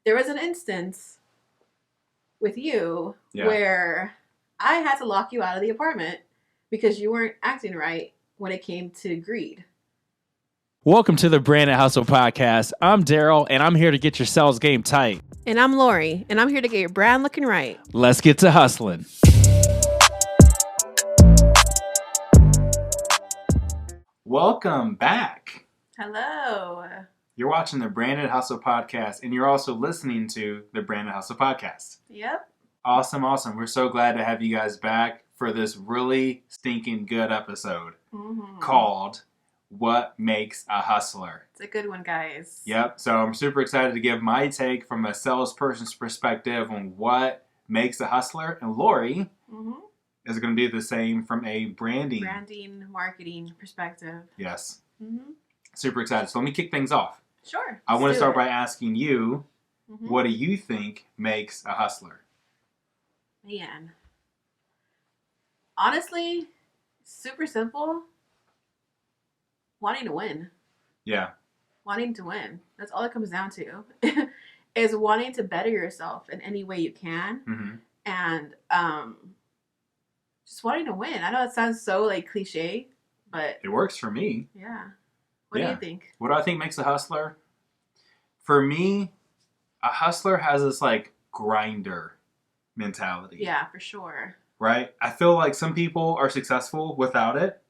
there was an instance with you where I had to lock you out of the apartment because you weren't acting right when it came to greed. Welcome to the Branded Hustle Podcast. I'm Darryl, and I'm here to get your sales game tight. And I'm Lori, and I'm here to get your brand looking right. Let's get to hustling. Welcome back. Hello. You're watching the Branded Hustle Podcast, and you're also listening to the Branded Hustle Podcast. Yep. Awesome. We're so glad to have you guys back for this really stinking good episode called What Makes a Hustler? It's a good one, guys. Yep. So I'm super excited to give my take from a salesperson's perspective on what makes a hustler. And Lori is going to do the same from a branding, marketing perspective. Yes. Super excited. So let me kick things off. Sure. I want to start by asking you, what do you think makes a hustler? Man. Honestly, super simple. Wanting to win. Yeah. Wanting to win. That's all it comes down to. Is wanting to better yourself in any way you can. And just wanting to win. I know it sounds so like cliche, but it works for me. Yeah. What do you think? What do I think makes a hustler? For me, a hustler has this like grinder mentality. Yeah, for sure. Right? I feel like some people are successful without it.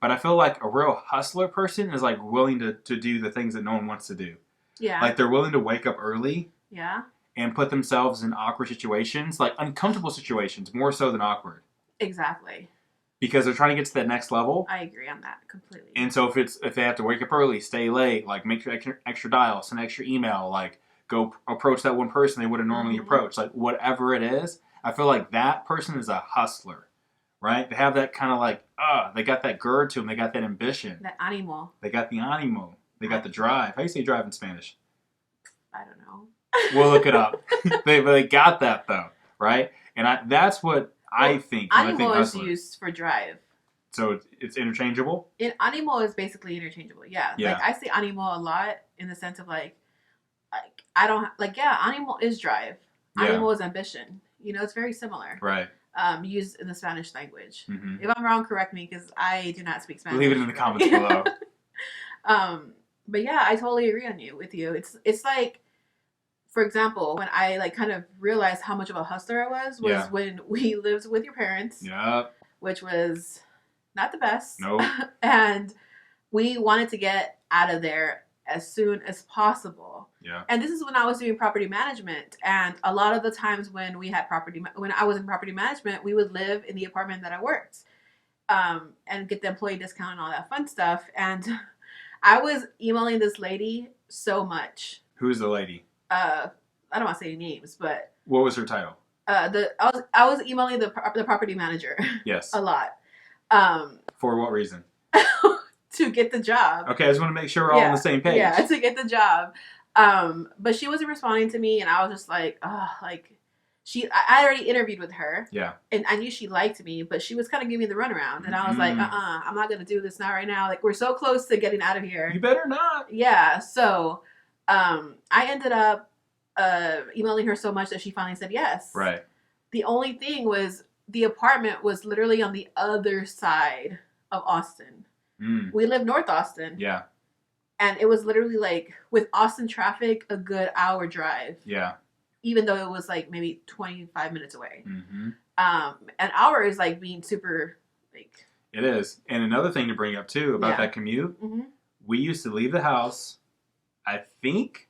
But I feel like a real hustler person is like willing to do the things that no one wants to do. Yeah. Like they're willing to wake up early. Yeah. And put themselves in awkward situations, like uncomfortable situations, more so than awkward. Exactly. Because they're trying to get to that next level. I agree on that completely. And so if they have to wake up early, stay late, like make extra dial, send extra email, like go approach that one person they would have normally approached, like whatever it is, I feel like that person is a hustler. Right? They have that kind of like, they got that gird to them. They got that ambition. That animo. They got the animo. They got the drive. How do you say drive in Spanish? I don't know. We'll look it up. they got that though, right? And that's what I think. Animo is used for drive. So it's interchangeable? Animo is basically interchangeable, yeah. Like I say animo a lot in the sense of like I don't, like, animo is drive. Animo is ambition. You know, it's very similar. Right. Used in the Spanish language. If I'm wrong, correct me because I do not speak Spanish. Leave it in the comments below. But yeah, I totally agree with you. It's like, for example, when I like kind of realized how much of a hustler I was when we lived with your parents. Yep. Which was not the best. Nope. And we wanted to get out of there as soon as possible. Yeah. And this is when I was doing property management. And a lot of the times when I was in property management, we would live in the apartment that I worked, and get the employee discount and all that fun stuff. And I was emailing this lady so much. Who's the lady? I don't want to say any names, but what was her title? I was emailing the property manager. Yes. A lot. For what reason? To get the job. Okay, I just want to make sure we're all on the same page. Yeah, to get the job. But she wasn't responding to me, and I was just like, I already interviewed with her. Yeah. And I knew she liked me, but she was kind of giving me the runaround, and I was like, I'm not going to do this now right now. Like, we're so close to getting out of here. You better not. Yeah, so I ended up emailing her so much that she finally said yes. Right. The only thing was the apartment was literally on the other side of Austin. We live North Austin. Yeah. And it was literally like, with Austin traffic, a good hour drive. Yeah. Even though it was like maybe 25 minutes away. An hour is like being super like. It is. And another thing to bring up too about that commute, we used to leave the house, I think,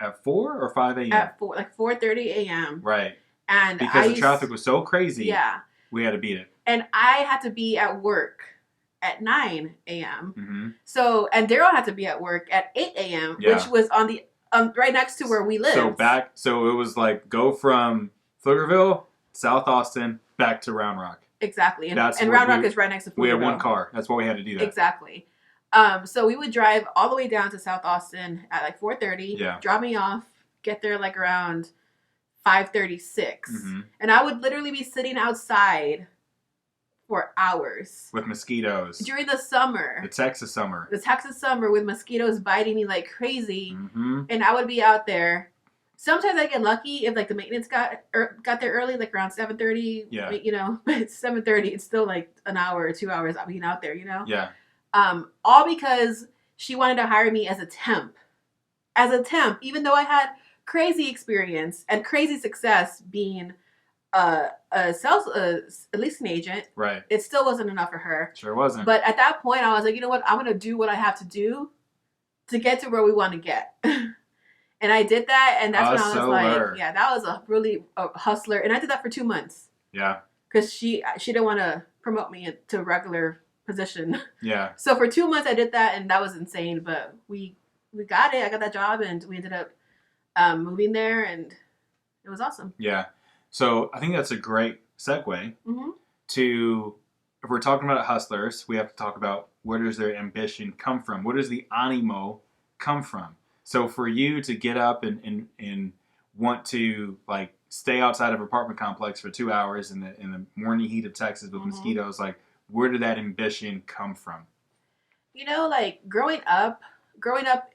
at 4 or 5 a.m. At 4, like 4:30 a.m. Right. And because the traffic was so crazy, we had to beat it. And I had to be at work at 9 a.m. So, and Darryl had to be at work at 8 a.m., which was on the right next to where we live. So it was like go from Pflugerville, South Austin, back to Round Rock. Exactly. And Round Rock is right next to Pflugerville. We had one car. That's why we had to do that. Exactly. So we would drive all the way down to South Austin at like 4:30, drop me off, get there like around 5:36. And I would literally be sitting outside for hours. With mosquitoes. During the summer. The Texas summer with mosquitoes biting me like crazy. And I would be out there Sometimes I get lucky if like the maintenance got there early, like around 7:30. Yeah. You know, but it's 7:30. It's still like an hour or 2 hours of being out there. You know. Yeah. All because she wanted to hire me as a temp. As a temp, even though I had crazy experience and crazy success being a sales a leasing agent, right? It still wasn't enough for her. Sure wasn't. But at that point, I was like, you know what? I'm gonna do what I have to do to get to where we want to get. And I did that, and that's when I was like, yeah, that was a hustler. And I did that for 2 months. Yeah. Because she didn't want to promote me to a regular position. Yeah. So for 2 months I did that, and that was insane. But we got it. I got that job, and we ended up moving there, and it was awesome. Yeah. So I think that's a great segue to, if we're talking about hustlers, we have to talk about where does their ambition come from? Where does the animo come from? So for you to get up and want to like stay outside of an apartment complex for 2 hours in the morning heat of Texas with mosquitoes, like where did that ambition come from? You know, like growing up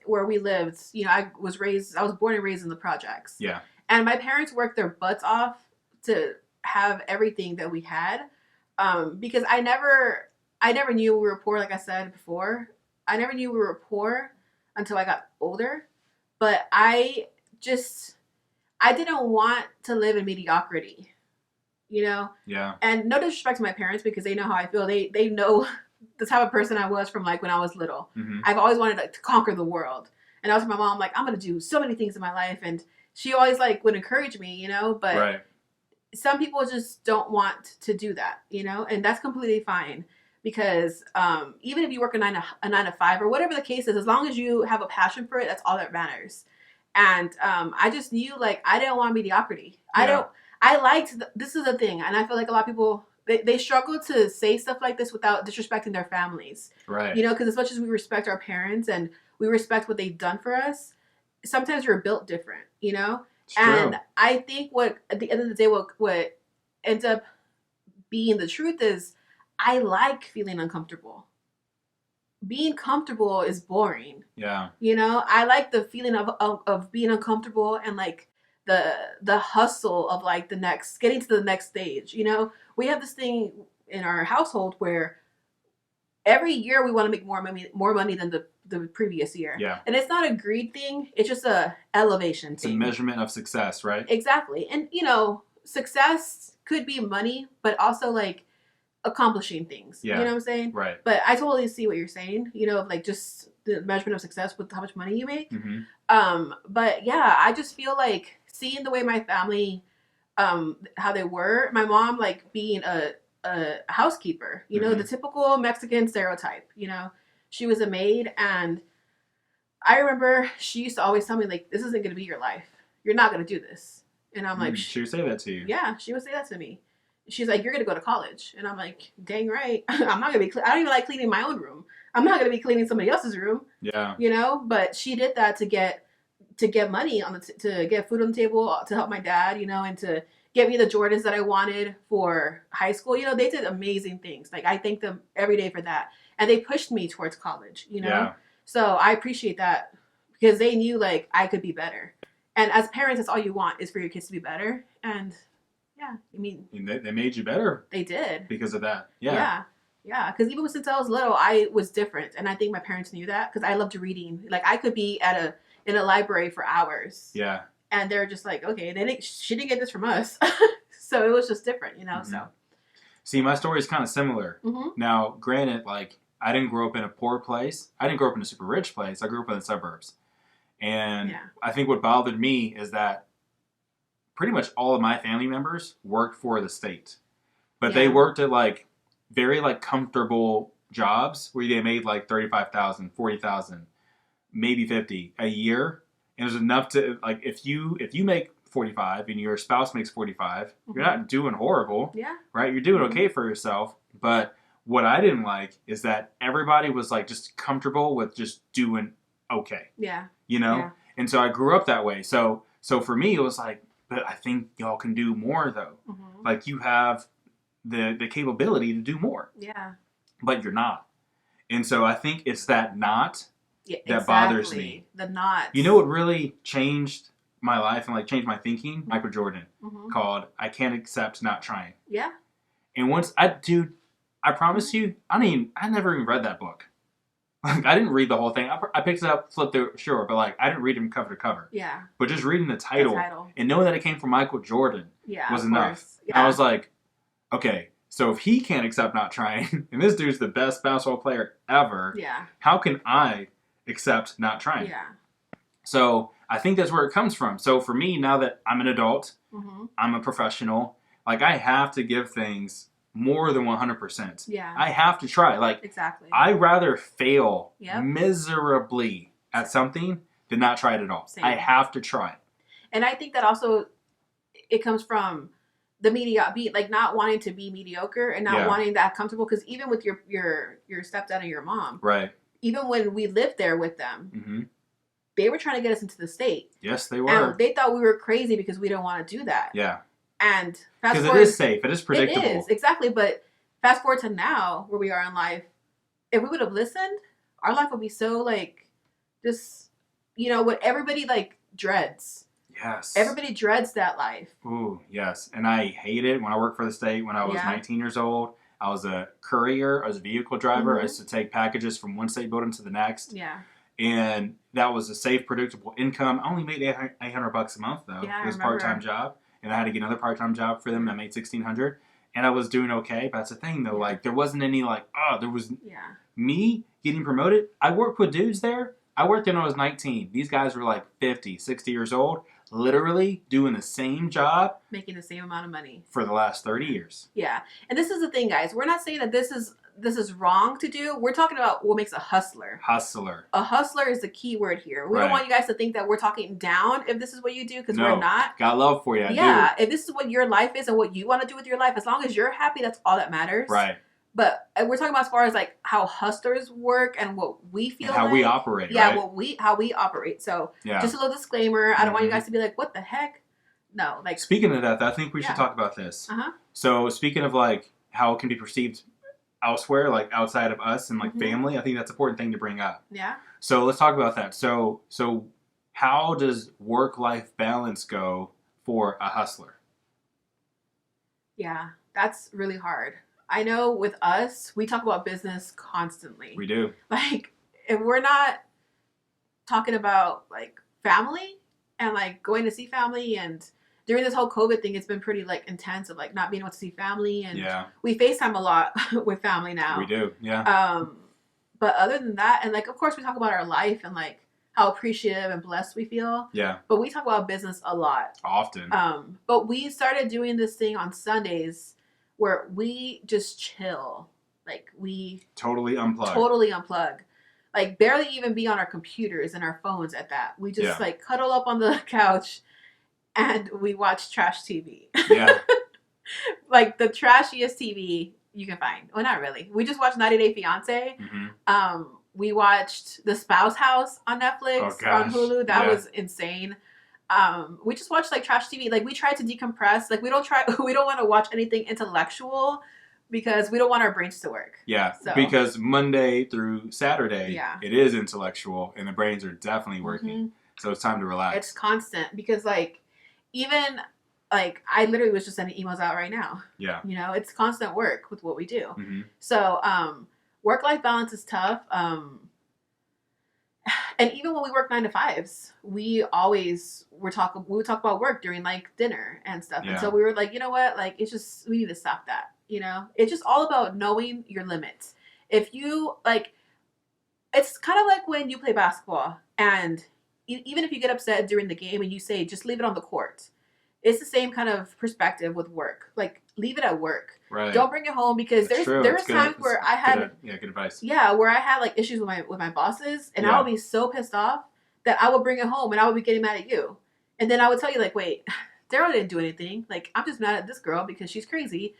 where we lived, you know, I was born and raised in the projects. Yeah. And my parents worked their butts off to have everything that we had. Because I never knew we were poor, like I said before. I never knew we were poor until I got older. But I didn't want to live in mediocrity, you know? Yeah. And no disrespect to my parents because they know how I feel. They know the type of person I was from like when I was little. I've always wanted like, to conquer the world. And I was with my mom, like, I'm going to do so many things in my life. And she always like would encourage me, you know? But some people just don't want to do that, you know? And that's completely fine. Because even if you work a 9 to 5 or whatever the case is, as long as you have a passion for it, that's all that matters. And I just knew like I didn't want mediocrity. This is the thing, and I feel like a lot of people they struggle to say stuff like this without disrespecting their families. Right. You know, because as much as we respect our parents and we respect what they've done for us, sometimes we're built different. You know, and I think what at the end of the day, what ends up being the truth is, I like feeling uncomfortable. Being comfortable is boring. Yeah. You know, I like the feeling of being uncomfortable and like the hustle of like getting to the next stage. You know, we have this thing in our household where every year we want to make more money than the previous year. Yeah. And it's not a greed thing. It's just a elevation thing. It's a measurement of success, right? Exactly. And you know, success could be money, but also like accomplishing things. Yeah. You know what I'm saying? Right. But I totally see what you're saying, you know, like just the measurement of success with how much money you make. But yeah, I just feel like seeing the way my family, how they were, my mom like being a housekeeper, you know, the typical Mexican stereotype, you know, she was a maid. And I remember she used to always tell me like, this isn't going to be your life. You're not going to do this. And I'm like, she would say that to you. Yeah, she would say that to me. She's like, you're going to go to college. And I'm like, dang right. I'm not going to be, I don't even like cleaning my own room. I'm not going to be cleaning somebody else's room. Yeah. You know, but she did that to get money to get food on the table, to help my dad, you know, and to get me the Jordans that I wanted for high school. You know, they did amazing things. Like I thank them every day for that. And they pushed me towards college, you know? Yeah. So I appreciate that because they knew like I could be better. And as parents, that's all you want is for your kids to be better. And yeah, I mean, they made you better. They did. Because of that. Yeah. Yeah. Because even since I was little, I was different. And I think my parents knew that because I loved reading. Like I could be in a library for hours. Yeah. And they're just like, okay, she didn't get this from us. So it was just different, you know? So. See, my story is kind of similar. Now, granted, like I didn't grow up in a poor place. I didn't grow up in a super rich place. I grew up in the suburbs. And I think what bothered me is that pretty much all of my family members worked for the state. But they worked at like very like comfortable jobs where they made like $35,000, $40,000, maybe $50,000 a year. And it was enough to like if you make 45 and your spouse makes 45, you're not doing horrible. Yeah. Right? You're doing okay for yourself. But what I didn't like is that everybody was like just comfortable with just doing okay. Yeah. You know? Yeah. And so I grew up that way. So for me it was like, but I think y'all can do more though. Like you have the capability to do more. Yeah. But you're not. And so I think it's that not that bothers me. The not. You know what really changed my life and like changed my thinking. Michael Jordan, called "I Can't Accept Not Trying." Yeah. And once I promise you, I never even read that book. Like, I didn't read the whole thing. I picked it up, flipped through, sure, but like I didn't read them cover to cover. Yeah. But just reading the title and knowing that it came from Michael Jordan was enough. Yeah. I was like, okay, so if he can't accept not trying, and this dude's the best basketball player ever, how can I accept not trying? Yeah. So I think that's where it comes from. So for me, now that I'm an adult, I'm a professional, like I have to give things more than 100%. Yeah. I have to try. Like, exactly. I'd rather fail miserably at something than not try it at all. Same. I have to try. And I think that also it comes from the like not wanting to be mediocre and not wanting that comfortable. Because even with your stepdad and your mom, right? Even when we lived there with them, they were trying to get us into the state. Yes, they were. And they thought we were crazy because we didn't want to do that. Yeah. And because it is safe, it is predictable. It is, exactly. But fast forward to now, where we are in life, if we would have listened, our life would be so like, just, what everybody like dreads. Yes. Everybody dreads that life. Ooh, yes. And I hate it. When I worked for the state, when I was 19 years old, I was a courier, I was a vehicle driver. I used to take packages from one state building to the next. Yeah. And that was a safe, predictable income. I only made $800 a month though. Yeah, it was a part-time job. And I had to get another part-time job for them that made $1,600, and I was doing okay. But that's the thing, though. Like, there wasn't any there was me getting promoted. I worked with dudes there. I worked there when I was 19. These guys were like 50, 60 years old, literally doing the same job, making the same amount of money for the last 30 years. Yeah, and this is the thing, guys. We're not saying that this is wrong to do. We're talking about what makes a hustler. Hustler. A hustler is the key word here. We don't want you guys to think that we're talking down if this is what you do, because we're not. Got love for you. Yeah, if this is what your life is and what you want to do with your life, as long as you're happy, that's all that matters. Right. But we're talking about as far as like how hustlers work and what we feel and how we operate. Yeah, right? How we operate. So just a little disclaimer. I don't want you guys to be like, what the heck? No, like. Speaking of that, I think we should talk about this. So speaking of like how it can be perceived elsewhere, like outside of us and like family, I think that's an important thing to bring up. Yeah. So let's talk about that. So how does work-life balance go for a hustler? Yeah, that's really hard. I know with us, we talk about business constantly. We do. Like, if we're not talking about like family and like going to see family, and during this whole COVID thing, it's been pretty like intense of like not being able to see family, and we FaceTime a lot with family now. We do, yeah. But other than that, and like of course we talk about our life and like how appreciative and blessed we feel. Yeah. But we talk about business a lot. Often. But we started doing this thing on Sundays where we just chill. Like we totally unplug. Totally unplug. Like barely even be on our computers and our phones at that. We just like cuddle up on the couch and we watch trash TV. Yeah. Like the trashiest TV you can find. Well, not really. We just watched 90 Day Fiance. We watched The Spouse House on Netflix or on Hulu. That was insane. We just watched like trash TV. Like we try to decompress. Like we don't want to watch anything intellectual because we don't want our brains to work. Yeah. So. Because Monday through Saturday, it is intellectual and the brains are definitely working. So it's time to relax. It's constant because like even like I literally was just sending emails out right now. Yeah. You know, it's constant work with what we do. So work-life balance is tough. And even when we work 9 to 5s, we would talk about work during like dinner and stuff. Yeah. And so we were like, you know what? Like it's just, we need to stop that. You know, it's just all about knowing your limits. If you like, it's kind of like when you play basketball and even if you get upset during the game and you say, just leave it on the court. It's the same kind of perspective with work. Like leave it at work. Right. Don't bring it home because there was times where I had good advice. Yeah, where I had like issues with my bosses and I would be so pissed off that I would bring it home and I would be getting mad at you. And then I would tell you like, wait, Darryl didn't do anything. Like I'm just mad at this girl because she's crazy.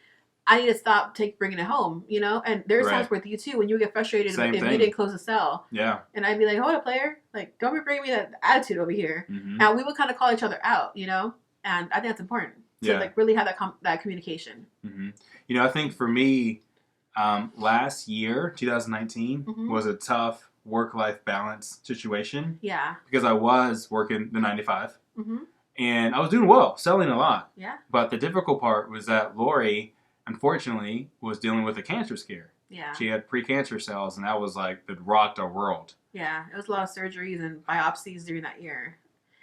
I need to stop bringing it home, you know? And there's times with you too when you get frustrated if you didn't close the cell. Yeah. And I'd be like, hold up, player. Like, don't be bringing me that attitude over here. And we would kind of call each other out, you know? And I think that's important to like really have that communication. You know, I think for me, last year, 2019, was a tough work-life balance situation. Yeah. Because I was working the 9 to 5. Mm-hmm. And I was doing well, selling a lot. Yeah. But the difficult part was that Lori, unfortunately, was dealing with a cancer scare. Yeah. She had precancer cells, and that was like, that rocked our world. Yeah. It was a lot of surgeries and biopsies during that year.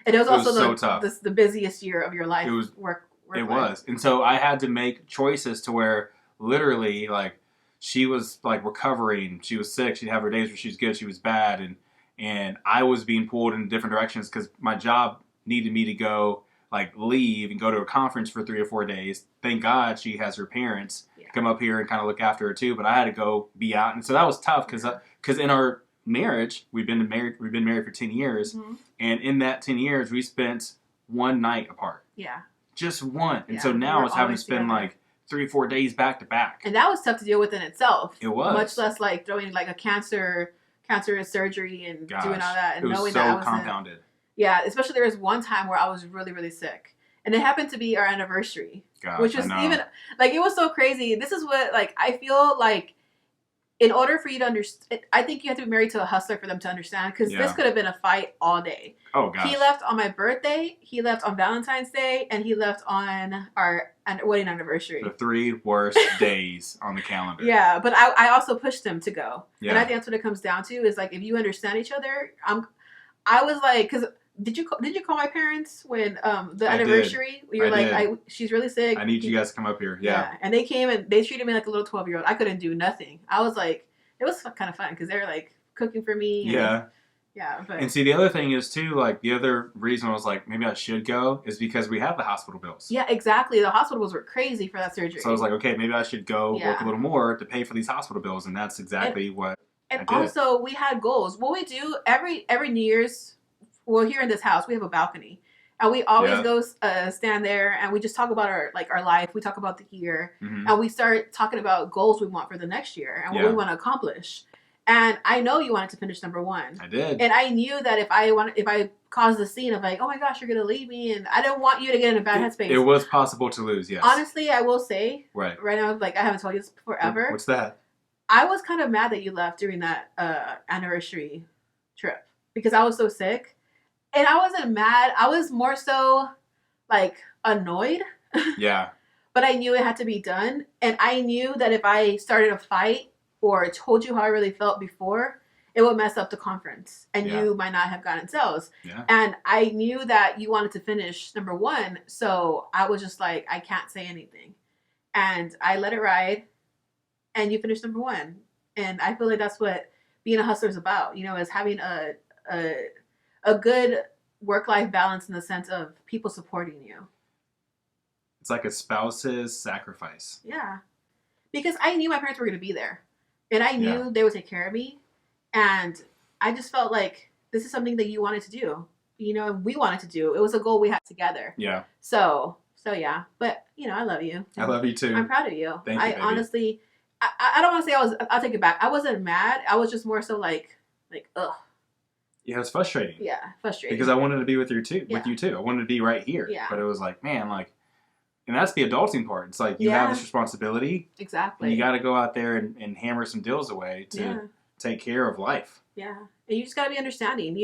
And it was also so tough. The busiest year of your life. It was. Work it life. was. And so I had to make choices to where literally, like, she was like recovering. She was sick. She'd have her days where she was good, she was bad, and I was being pulled in different directions because my job needed me to go, like, leave and go to a conference for 3 or 4 days. Thank God she has her parents come up here and kind of look after her too. But I had to go be out, and so that was tough because in our marriage, we've been married for 10 years, mm-hmm. and in that 10 years, we spent one night apart. Yeah, just one. And so now it's having to spend like 3 or 4 days back to back, and that was tough to deal with in itself. It was, much less like throwing like a cancerous surgery and doing all that, and it was knowing so that I was compounded. Yeah, especially there was one time where I was really, really sick. And it happened to be our anniversary. Gosh, which was even, like, it was so crazy. This is what, like, I feel like in order for you to understand, I think you have to be married to a hustler for them to understand. Because this could have been a fight all day. Oh, gosh. He left on my birthday, he left on Valentine's Day, and he left on our wedding anniversary. The 3 worst days on the calendar. Yeah, but I also pushed him to go. Yeah. And I think that's what it comes down to is, like, if you understand each other, I was like, because... Did you call my parents when the anniversary? You're like, she's really sick. I need you guys to come up here. Yeah. And they came and they treated me like a little 12-year-old. I couldn't do nothing. I was like, it was kind of fun because they were like cooking for me. Yeah. But... And see, the other thing is too, like, the other reason I was like, maybe I should go is because we have the hospital bills. Yeah, exactly. The hospital bills were crazy for that surgery. So I was like, okay, maybe I should go work a little more to pay for these hospital bills, and that's exactly what. And also, we had goals. What we do every New Year's. Well, here in this house, we have a balcony, and we always go stand there, and we just talk about our life. We talk about the year, and we start talking about goals we want for the next year and what we want to accomplish. And I know you wanted to finish number 1. I did, and I knew that if I caused the scene of like, oh my gosh, you're gonna leave me, and I don't want you to get in a bad headspace. It was possible to lose, yes. Honestly, I will say, right now, like, I haven't told you this forever. What's that? I was kind of mad that you left during that anniversary trip because I was so sick. And I wasn't mad. I was more so, like, annoyed. Yeah. But I knew it had to be done. And I knew that if I started a fight or told you how I really felt before, it would mess up the conference. And you might not have gotten sales. Yeah. And I knew that you wanted to finish number 1. So I was just like, I can't say anything. And I let it ride. And you finished number 1. And I feel like that's what being a hustler is about, is having a good work-life balance in the sense of people supporting you. It's like a spouse's sacrifice. Yeah. Because I knew my parents were going to be there. And I knew they would take care of me. And I just felt like this is something that you wanted to do. And we wanted to do. It was a goal we had together. Yeah. So yeah. But, I love you. I love you too. I'm proud of you. Thank you, baby. Honestly, I don't want to say I'll take it back. I wasn't mad. I was just more so like, ugh. Yeah, it was frustrating. Yeah, frustrating. Because I wanted to be with you too. I wanted to be right here. Yeah. But it was like, man, like, and that's the adulting part. It's like you have this responsibility. Exactly. And you got to go out there and hammer some deals away to take care of life. Yeah, and you just got to be understanding,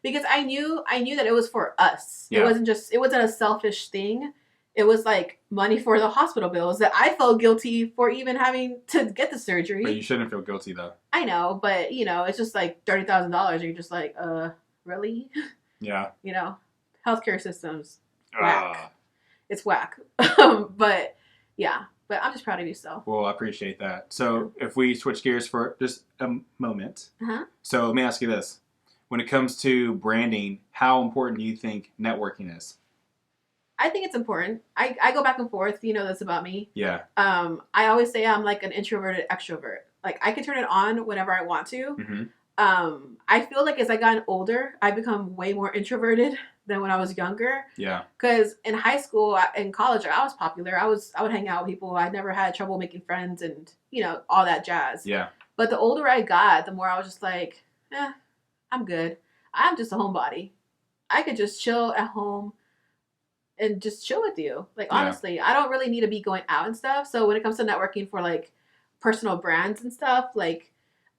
because I knew that it was for us. Yeah. It wasn't a selfish thing. It was like money for the hospital bills that I felt guilty for even having to get the surgery. But you shouldn't feel guilty though. I know, but it's just like $30,000. You're just like, really? Yeah. Healthcare systems, whack. It's whack. But I'm just proud of you still. Well, I appreciate that. So if we switch gears for just a moment. So let me ask you this. When it comes to branding, how important do you think networking is? I think it's important. I go back and forth. That's about me. Yeah. I always say I'm like an introverted extrovert. Like, I can turn it on whenever I want to. Mm-hmm. I feel like as I gotten older, I become way more introverted than when I was younger. Yeah. Because in high school, in college, I was popular. I would hang out with people. I never had trouble making friends and, all that jazz. Yeah. But the older I got, the more I was just like, I'm good. I'm just a homebody. I could just chill at home and just chill with you. Like, honestly, I don't really need to be going out and stuff. So when it comes to networking for like personal brands and stuff, like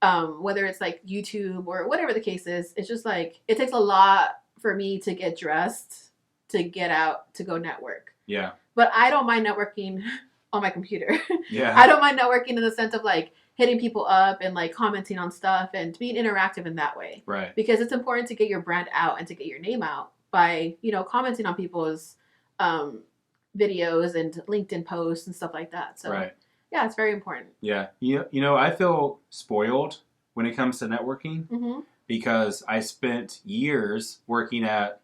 whether it's like YouTube or whatever the case is, it's just like it takes a lot for me to get dressed, to get out, to go network. Yeah. But I don't mind networking on my computer. Yeah. I don't mind networking in the sense of like hitting people up and like commenting on stuff and being interactive in that way. Right. Because it's important to get your brand out and to get your name out by, you know, commenting on people's videos and LinkedIn posts and stuff like that. So right. Yeah, it's very important. Yeah. You know, I feel spoiled when it comes to networking because I spent years working at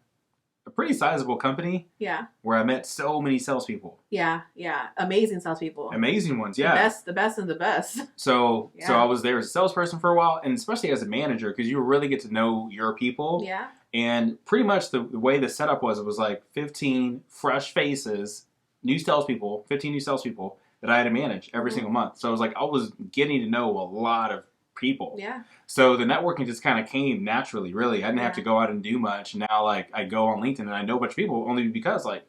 a pretty sizable company. Yeah. Where I met so many salespeople. Yeah, yeah. Amazing salespeople. Amazing ones, yeah. The best and the best. So I was there as a salesperson for a while, and especially as a manager, because you really get to know your people. Yeah. And pretty much the way the setup was, it was like 15 fresh faces, 15 new salespeople that I had to manage every single month. So I was getting to know a lot of people. Yeah. So the networking just kind of came naturally, really. I didn't have to go out and do much. Now, like, I go on LinkedIn and I know a bunch of people only because, like,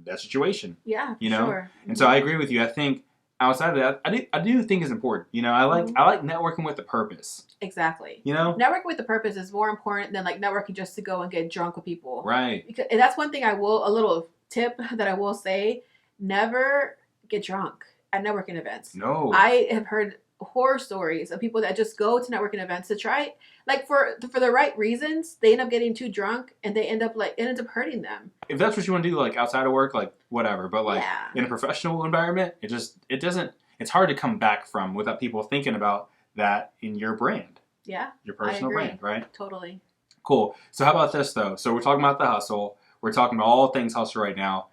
that situation. Yeah, you know? Sure. And so I agree with you. I think outside of that, I do think it's important. You know, I like networking with a purpose. Exactly. You know? Networking with a purpose is more important than, like, networking just to go and get drunk with people. Right. And that's one thing a little tip that I will say, never get drunk at networking events. No. I have heard horror stories of people that just go to networking events to try, like, for the right reasons. They end up getting too drunk and it ends up hurting them. If that's what you want to do, like, outside of work, like, whatever. But, like, in a professional environment, it's hard to come back from without people thinking about that in your brand. Yeah. Your personal brand, right? Totally. Cool. So how about this, though? So we're talking about the hustle. We're talking about all things hustle right now.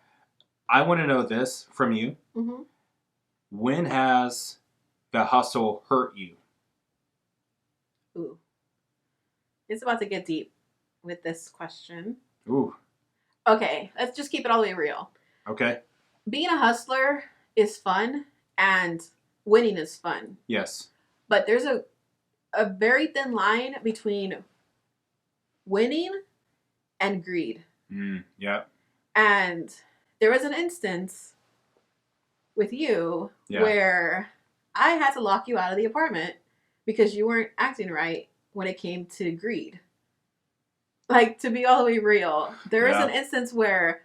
I want to know this from you. Mm-hmm. When has the hustle hurt you? Ooh. It's about to get deep with this question. Ooh. Okay, let's just keep it all the way real. Okay. Being a hustler is fun and winning is fun. Yes. But there's a very thin line between winning and greed. Yeah. And there was an instance with you where I had to lock you out of the apartment because you weren't acting right when it came to greed. Like, to be all the way real, there was an instance where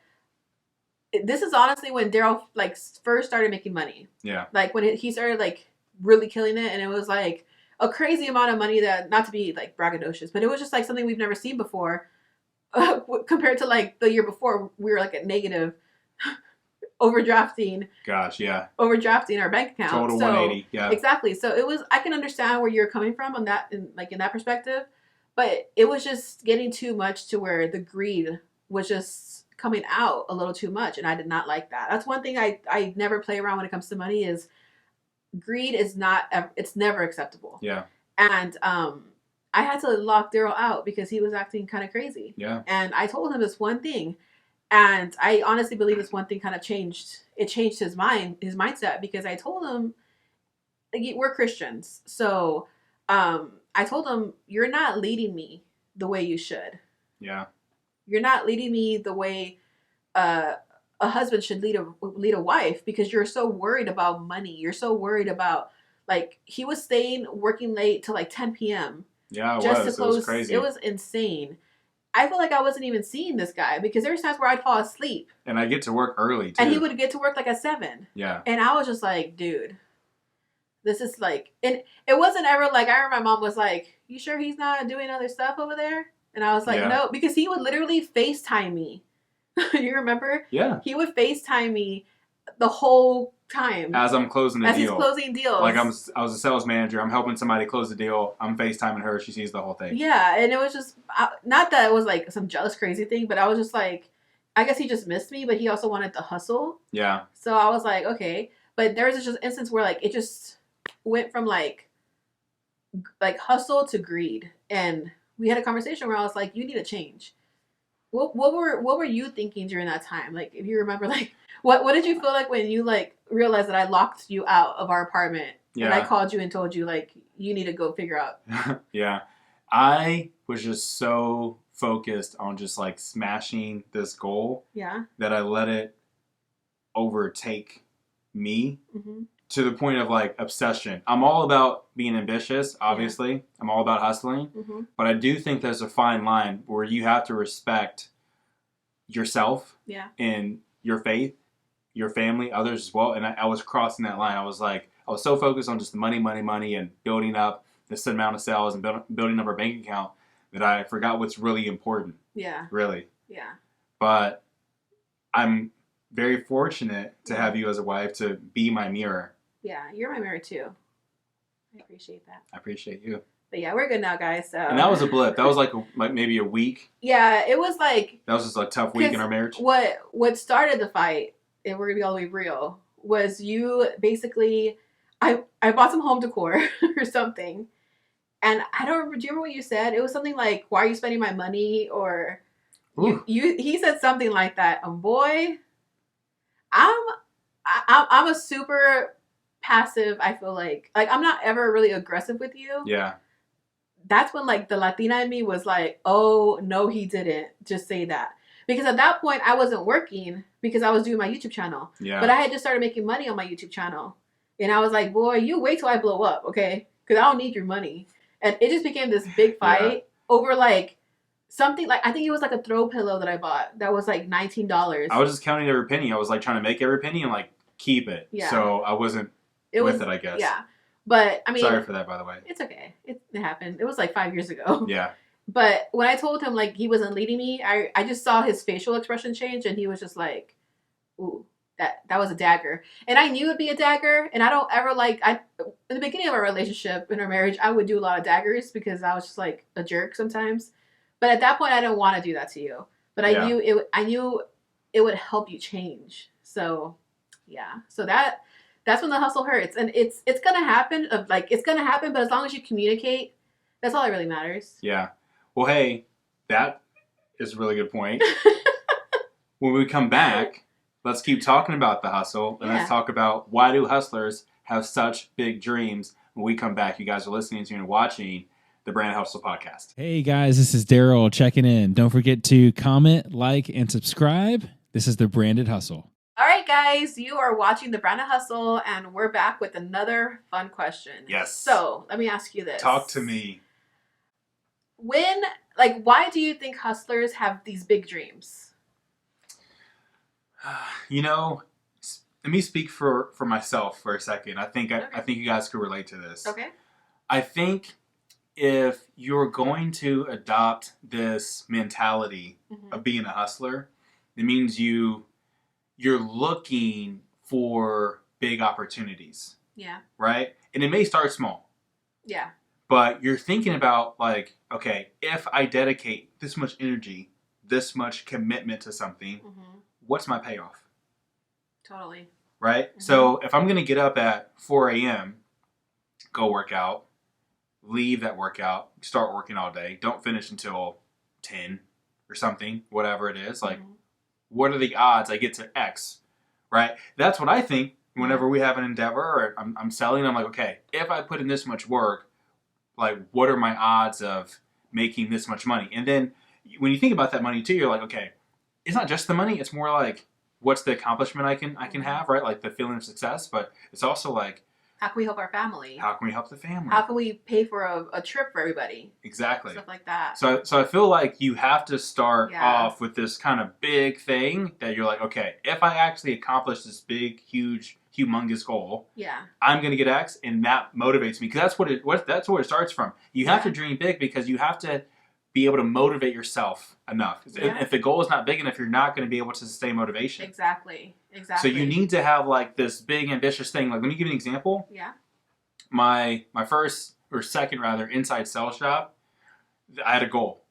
this is honestly when Darryl, like, first started making money. Yeah. Like, when he started, like, really killing it, and it was, like, a crazy amount of money that, not to be, like, braggadocious, but it was just, like, something we've never seen before. Compared to, like, the year before, we were, like, at negative. Overdrafting our bank account. Total 180, yeah. Exactly. So it was, I can understand where you're coming from on that, in that perspective, but it was just getting too much to where the greed was just coming out a little too much, and I did not like that. That's one thing I never play around when it comes to money, is greed is it's never acceptable. Yeah. And I had to lock Darryl out because he was acting kind of crazy. Yeah. And I told him this one thing. And I honestly believe this one thing kind of changed his mindset, because I told him, like, we're Christians. So I told him, you're not leading me the way you should. Yeah. You're not leading me the way a husband should lead a wife, because you're so worried about money. You're so worried about, like, he was working late till like 10 p.m. Yeah, it was crazy. It was insane. I feel like I wasn't even seeing this guy, because there was times where I'd fall asleep. And I get to work early, too. And he would get to work like at 7. Yeah. And I was just like, dude, this is like... And it wasn't ever like... I remember my mom was like, you sure he's not doing other stuff over there? And I was like, no. Because he would literally FaceTime me. You remember? Yeah. He would FaceTime me the whole time. As I'm closing the deal. As he's closing deals. Like, I was a sales manager. I'm helping somebody close the deal. I'm FaceTiming her. She sees the whole thing. Yeah, and it was just... not that it was, like, some jealous, crazy thing, but I was just like... I guess he just missed me, but he also wanted the hustle. Yeah. So I was like, okay. But there was just an instance where, like, it just went from, like hustle to greed. And we had a conversation where I was like, you need to change. What were you thinking during that time? Like, if you remember, like... What did you feel like when you, like, realized that I locked you out of our apartment? Yeah. And I called you and told you, like, you need to go figure out. Yeah. I was just so focused on just, like, smashing this goal. Yeah. That I let it overtake me to the point of like obsession. I'm all about being ambitious, obviously. Yeah. I'm all about hustling. Mm-hmm. But I do think there's a fine line where you have to respect yourself and your faith, your family, others as well. And I was crossing that line. I was so focused on just the money and building up this amount of sales and building up our bank account that I forgot what's really important. Yeah. Really. Yeah. But I'm very fortunate to have you as a wife to be my mirror. Yeah, you're my mirror too. I appreciate that. I appreciate you. But yeah, we're good now, guys. So. And that was a blip. That was like maybe a week. Yeah, it was like... That was just a tough week in our marriage. What started the fight, and we're going to be all the way real, was you basically... I bought some home decor or something. And I don't remember... Do you remember what you said? It was something like, why are you spending my money? Or... He said something like that. Boy, I'm a super passive, I feel like I'm not ever really aggressive with you. Yeah. That's when like the Latina in me was like, oh no, he didn't just say that. Because at that point I wasn't working because I was doing my YouTube channel. Yeah. But I had just started making money on my YouTube channel. And I was like, boy, you wait till I blow up, okay? Because I don't need your money. And it just became this big fight over like something like, I think it was like a throw pillow that I bought that was like $19. I was just counting every penny. I was like trying to make every penny and like keep it. Yeah. So I wasn't with it, I guess. Yeah. But I mean, sorry for that, by the way. It's okay. It happened. It was like 5 years ago. Yeah. But when I told him like he wasn't leading me, I just saw his facial expression change and he was just like, ooh, that was a dagger. And I knew it'd be a dagger. And I don't ever in the beginning of our relationship, in our marriage, I would do a lot of daggers because I was just like a jerk sometimes. But at that point, I didn't want to do that to you. But I knew it would help you change. So, yeah. So that's when the hustle hurts, and it's gonna happen. It's gonna happen. But as long as you communicate, that's all that really matters. Yeah. Well, hey, that is a really good point. When we come back, let's keep talking about the hustle, and let's talk about why do hustlers have such big dreams. When we come back, you guys are listening to and watching the Brand Hustle Podcast. Hey guys, this is Darryl checking in. Don't forget to comment, like, and subscribe. This is the Branded Hustle. All right, guys, you are watching the Branded Hustle, and we're back with another fun question. Yes. So let me ask you this. Talk to me. Why do you think hustlers have these big dreams? Let me speak for myself for a second. I think you guys could relate to this. Okay. I think if you're going to adopt this mentality of being a hustler, it means you're looking for big opportunities. Yeah. Right? And it may start small. Yeah. But you're thinking about like, okay, if I dedicate this much energy, this much commitment to something, what's my payoff? Totally. Right? Mm-hmm. So if I'm going to get up at 4 a.m., go work out, leave that workout, start working all day, don't finish until 10 or something, whatever it is. Like, what are the odds I get to X, right? That's what I think whenever we have an endeavor or I'm selling. I'm like, okay, if I put in this much work, like, what are my odds of making this much money? And then when you think about that money too, you're like, okay, it's not just the money. It's more like, what's the accomplishment I can have, right? Like the feeling of success, but it's also like, how can we help our family? How can we help the family? How can we pay for a trip for everybody? Exactly. Stuff like that. So I feel like you have to start off with this kind of big thing that you're like, okay, if I actually accomplish this big, huge, humongous goal, I'm going to get X, and that motivates me. Because that's where it starts from. You have to dream big because you have to be able to motivate yourself enough. Yeah. If the goal is not big enough, you're not going to be able to sustain motivation. Exactly. So you need to have like this big ambitious thing. Like, let me give you an example. Yeah. My first or second rather inside sales job, I had a goal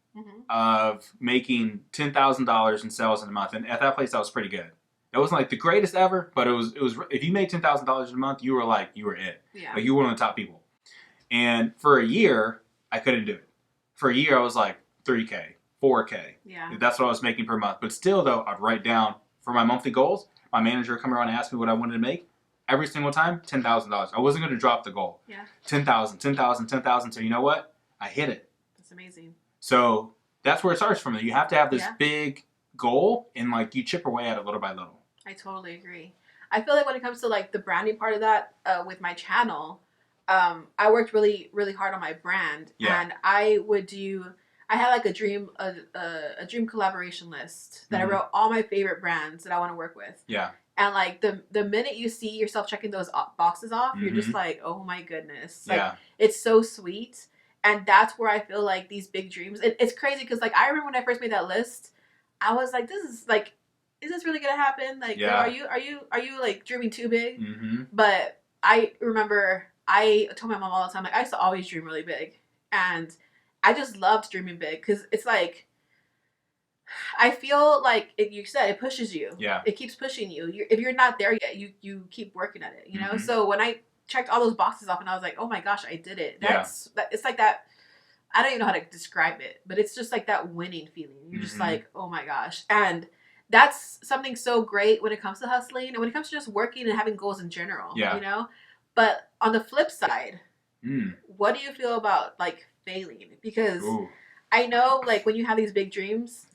of making $10,000 in sales in a month, and at that place that was pretty good. It wasn't like the greatest ever, but it was. If you made $10,000 in a month, you were it. Yeah. Like, you were one of the top people. And for a year, I couldn't do it. For a year, I was like $3K, $4K. Yeah. That's what I was making per month. But still, though, I'd write down for my monthly goals. My manager would come around and ask me what I wanted to make. Every single time, $10,000. I wasn't going to drop the goal. Yeah. 10,000, 10,000, 10,000. So you know what? I hit it. That's amazing. So that's where it starts from. You have to have this big goal, and like you chip away at it little by little. I totally agree. I feel like when it comes to like the branding part of that, with my channel, I worked really, really hard on my brand, and I had like a dream collaboration list that I wrote all my favorite brands that I want to work with. Yeah. And like the minute you see yourself checking those boxes off, you're just like, oh my goodness, like it's so sweet. And that's where I feel like these big dreams. It's crazy because like I remember when I first made that list, I was like, this is like, is this really gonna happen? Like, are you like dreaming too big? Mm-hmm. But I remember I told my mom all the time, like I used to always dream really big, and I just loved dreaming big because it's like, I feel like you said it pushes you. Yeah, it keeps pushing you. If you're not there yet, you keep working at it. You know. Mm-hmm. So when I checked all those boxes off, and I was like, oh my gosh, I did it. It's like that. I don't even know how to describe it, but it's just like that winning feeling. You're just like, oh my gosh. And that's something so great when it comes to hustling and when it comes to just working and having goals in general, you know? But on the flip side, what do you feel about like failing? Because I know like when you have these big dreams,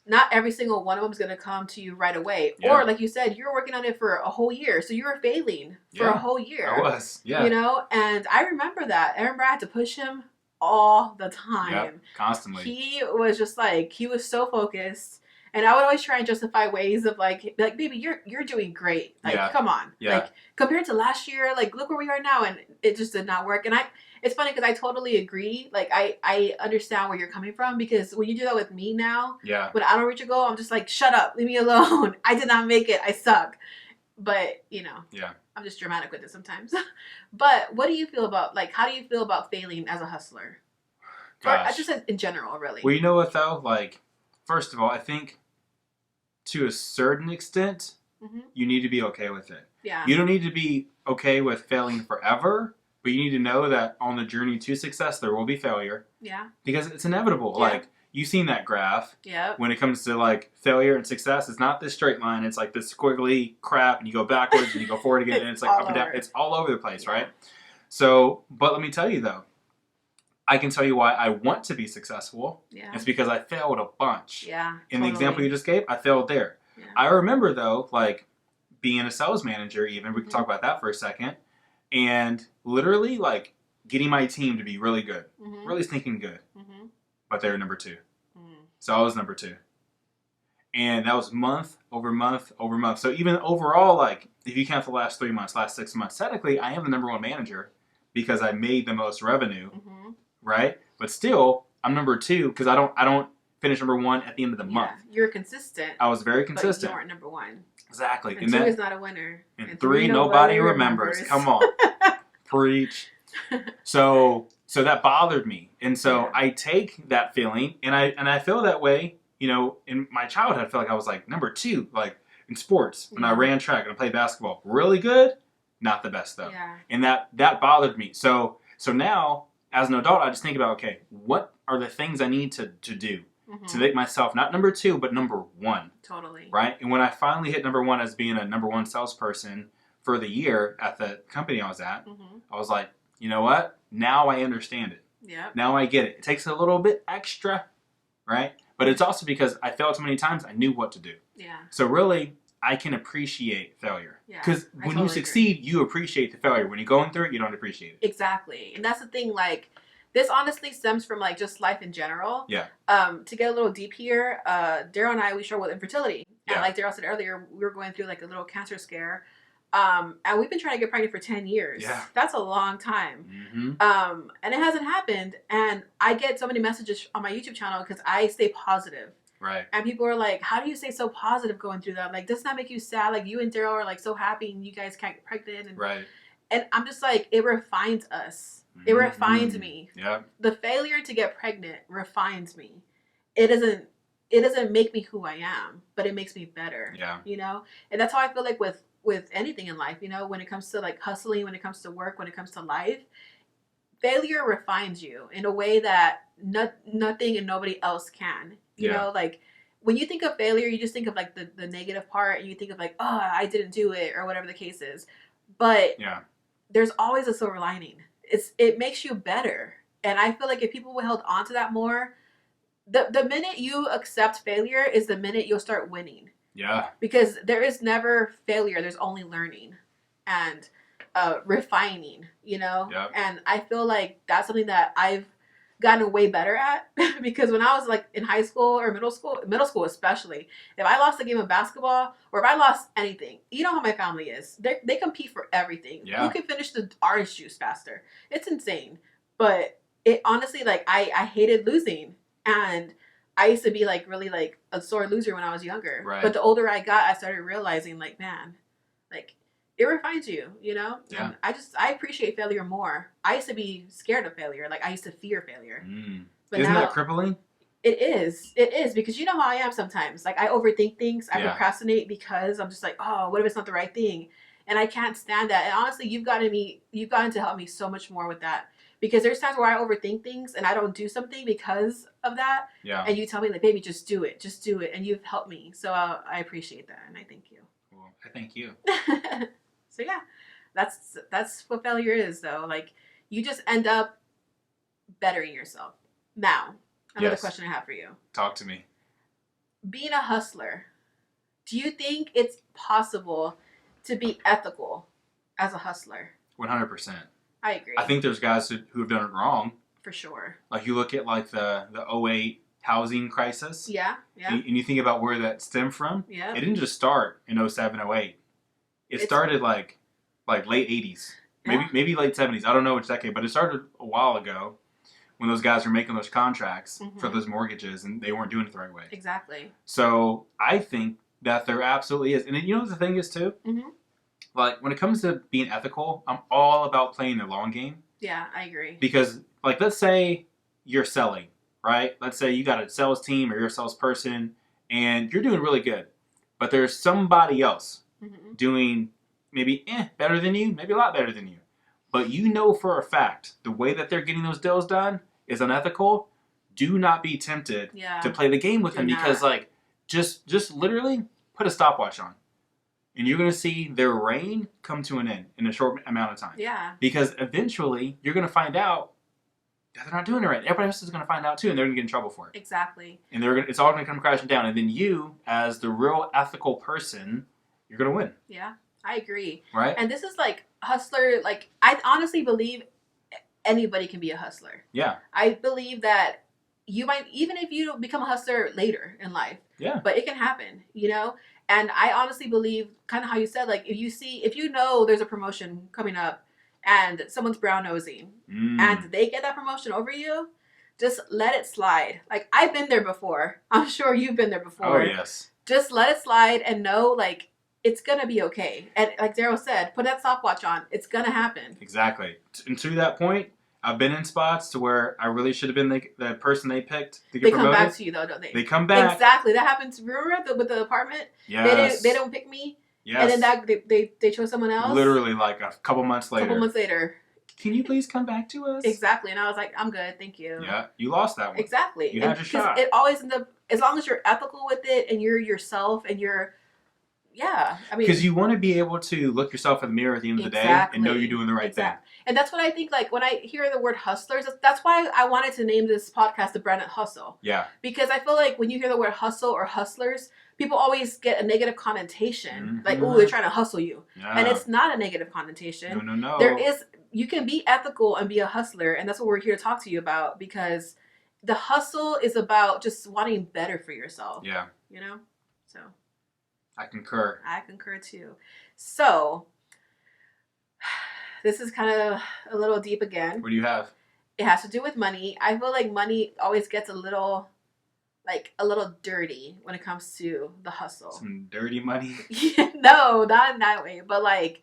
not every single one of them is going to come to you right away. Yeah. Or like you said, you're working on it for a whole year. So you were failing for a whole year. I was, you know? And I remember that. I remember I had to push him all the time. Constantly. He was just like, he was so focused. And I would always try and justify ways of like, baby, you're doing great. Like, come on. Like, compared to last year, like, look where we are now. And it just did not work. And it's funny because I totally agree. Like, I understand where you're coming from, because when you do that with me now, when I don't reach a goal, I'm just like, shut up, leave me alone. I did not make it. I suck. But, you know, I'm just dramatic with it sometimes. But what do you feel about, like, how do you feel about failing as a hustler? Gosh. Or just in general, really. Well, you know what, though? Like, first of all, I think to a certain extent, you need to be okay with it. Yeah. You don't need to be okay with failing forever, but you need to know that on the journey to success, there will be failure. Yeah. Because it's inevitable. Yeah. Like, you've seen that graph. Yeah. When it comes to, like, failure and success, it's not this straight line. It's like this squiggly crap, and you go backwards and you go forward again, and it's like up and down. It's all over the place, right? So, but let me tell you, though, I can tell you why I want to be successful. Yeah. It's because I failed a bunch. Yeah. In the example you just gave, I failed there. Yeah. I remember, though, like, being a sales manager even, we can talk about that for a second, and literally, like, getting my team to be really good, really stinking good. But they were number 2. So I was number 2. And that was month over month over month. So even overall, like, if you count the last 3 months, last 6 months, technically I am the number 1 manager because I made the most revenue, right? But still, I'm number 2 because I don't finish number 1 at the end of the month. You're consistent. I was very consistent. But you weren't number 1. Exactly. And 2 is not a winner. And 3, nobody remembers. Come on. Preach. So that bothered me. And so I take that feeling, and I feel that way, you know, in my childhood. I feel like I was like number 2, like in sports, when I ran track and I played basketball. Really good, not the best though. Yeah. And that bothered me. So now, as an adult, I just think about, okay, what are the things I need to do to make myself not number 2, but number 1? Totally. Right? And when I finally hit number 1 as being a number 1 salesperson for the year at the company I was at, I was like, you know what? Now I understand it. Yeah. Now I get it. It takes a little bit extra, right? But it's also because I failed so many times, I knew what to do. Yeah. So really, I can appreciate failure. Yeah. Because when you succeed, you appreciate the failure. When you're going through it, you don't appreciate it. Exactly. And that's the thing, like, this honestly stems from, like, just life in general. Yeah. To get a little deep here, Darryl and I, we struggle with infertility. And like Darryl said earlier, we were going through, like, a little cancer scare. And we've been trying to get pregnant for 10 years. Yeah. That's a long time. And it hasn't happened. And I get so many messages on my YouTube channel because I stay positive. Right. And people are like, how do you stay so positive going through that? Like, doesn't that make you sad? Like, you and Darryl are, like, so happy and you guys can't get pregnant. And, right. And I'm just like, it refines us. It refines me. Yeah. The failure to get pregnant refines me. It doesn't make me who I am, but it makes me better. Yeah. You know? And that's how I feel like with anything in life, you know, when it comes to like hustling, when it comes to work, when it comes to life, failure refines you in a way that nothing and nobody else can. You know, like when you think of failure, you just think of like the negative part, and you think of like, oh, I didn't do it, or whatever the case is. But there's always a silver lining. It makes you better. And I feel like if people held on to that more, the minute you accept failure is the minute you'll start winning. Yeah. Because there is never failure. There's only learning and refining, you know? Yep. And I feel like that's something that I've gotten way better at because when I was like in high school or middle school especially, if I lost a game of basketball or if I lost anything, you know how my family is. They compete for everything. Yeah. Who can finish the orange juice faster? It's insane. But it honestly, like, I hated losing. And I used to be like really like a sore loser when I was younger. Right. But the older I got, I started realizing like, man, like it refines you, you know? Yeah. And I appreciate failure more. I used to be scared of failure. Like I used to fear failure. But isn't now, that crippling? It is because you know how I am sometimes. Like I overthink things. I procrastinate because I'm just like, oh, what if it's not the right thing? And I can't stand that. And honestly, you've gotten to help me so much more with that. Because there's times where I overthink things and I don't do something because of that. Yeah. And you tell me like, baby, just do it. And you've helped me. So I appreciate that. And I thank you. Well, I thank you. So yeah, that's what failure is though. Like you just end up bettering yourself. Now, another question I have for you. Talk to me. Being a hustler, do you think it's possible to be ethical as a hustler? 100%. I agree. I think there's guys who have done it wrong. For sure. Like you look at like the 2008 housing crisis. Yeah. And you think about where that stemmed from. Yeah. It didn't just start in 2007, 2008. It started like late 80s. Maybe late 70s. I don't know which decade, but it started a while ago when those guys were making those contracts for those mortgages and they weren't doing it the right way. Exactly. So I think that there absolutely is. And you know what the thing is too? Mm-hmm. Like when it comes to being ethical, I'm all about playing the long game. Yeah, I agree. Because like let's say you're selling, right? Let's say you got a sales team or you're a salesperson and you're doing really good. But there's somebody else doing maybe better than you, maybe a lot better than you. But you know for a fact the way that they're getting those deals done is unethical. Do not be tempted to play the game with them because like just literally put a stopwatch on. And you're going to see their reign come to an end in a short amount of time. Yeah. Because eventually you're going to find out that they're not doing it right. Everybody else is going to find out too, and they're going to get in trouble for it. Exactly. And it's all going to come crashing down. And then you, as the real ethical person, you're going to win. Yeah, I agree. Right? And this is like hustler. Like I honestly believe anybody can be a hustler. Yeah. I believe that you might, even if you become a hustler later in life. Yeah. But it can happen, you know? And I honestly believe, kind of how you said, like, if you know there's a promotion coming up and someone's brown nosing and they get that promotion over you, just let it slide. Like, I've been there before. I'm sure you've been there before. Oh, yes. Just let it slide and know, like, it's going to be okay. And like Darryl said, put that stopwatch on. It's going to happen. Exactly. And to that point, I've been in spots to where I really should have been the person they picked to get promoted. They come back to you, though, don't they? They come back. Exactly. That happens. Remember with the apartment? Yes. They don't pick me. Yes. And then they chose someone else. Literally like a couple months later. Can you please come back to us? Exactly. And I was like, I'm good. Thank you. Yeah. You lost that one. Exactly. You had your shot. It always ends up, as long as you're ethical with it and you're yourself and you're, yeah. I mean, because you want to be able to look yourself in the mirror at the end of the day and know you're doing the right thing. And that's what I think, like, when I hear the word hustlers, that's why I wanted to name this podcast The Branded Hustle. Yeah. Because I feel like when you hear the word hustle or hustlers, people always get a negative connotation. Like, oh, they're trying to hustle you. Yeah. And it's not a negative connotation. No. You can be ethical and be a hustler, and that's what we're here to talk to you about, because the hustle is about just wanting better for yourself. Yeah. You know? So. I concur. I concur too. So, this is kind of a little deep again. What do you have? It has to do with money. I feel like money always gets a little dirty when it comes to the hustle. Some dirty money? No, not in that way. But like,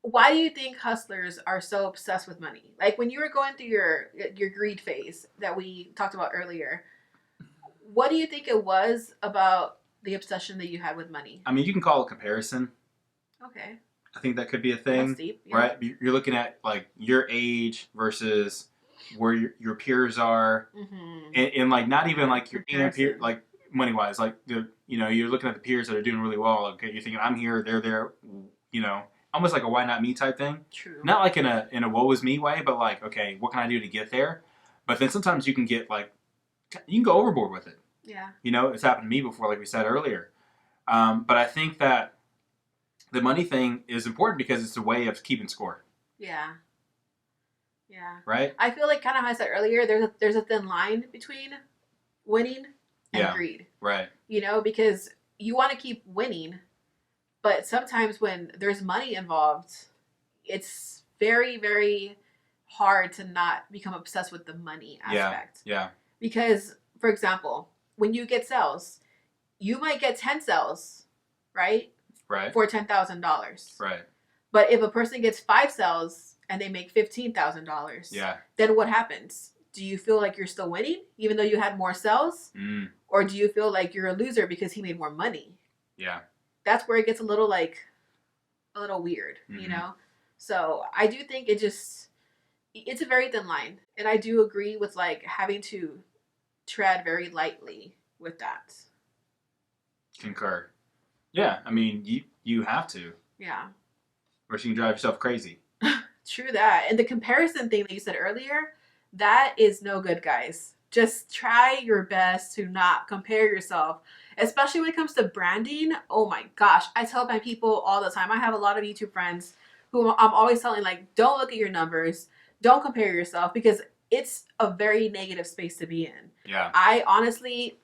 why do you think hustlers are so obsessed with money? Like when you were going through your greed phase that we talked about earlier, what do you think it was about the obsession that you had with money? I mean, you can call it comparison. Okay. I think that could be a thing. That's deep, yeah. Right? You're looking at like your age versus where your peers are, and like not even like your peer, like money wise, like you're looking at the peers that are doing really well. Okay, you're thinking I'm here, they're there, almost like a why not me type thing. True. Not like in a woe is me way, but like, okay, what can I do to get there? But then sometimes you can get like, you can go overboard with it. Yeah. It's happened to me before, like we said earlier. But I think that the money thing is important because it's a way of keeping score. Yeah. Yeah. Right? I feel like kind of how I said earlier, there's a thin line between winning and greed. Right. You know, because you want to keep winning, but sometimes when there's money involved, it's very, very hard to not become obsessed with the money aspect. Yeah. Because, for example, when you get sales, you might get 10 sales, right? Right. For $10,000. Right. But if a person gets 5 sales and they make $15,000, then what happens? Do you feel like you're still winning even though you had more sales? Or do you feel like you're a loser because he made more money? Yeah. That's where it gets a little weird, you know? So I do think it's a very thin line. And I do agree with like having to tread very lightly with that. Concur. Yeah. I mean, you have to. Yeah. Or you can drive yourself crazy. True that. And the comparison thing that you said earlier, that is no good, guys. Just try your best to not compare yourself, especially when it comes to branding. Oh my gosh. I tell my people all the time. I have a lot of YouTube friends who I'm always telling, like, don't look at your numbers. Don't compare yourself because it's a very negative space to be in. Yeah. I honestly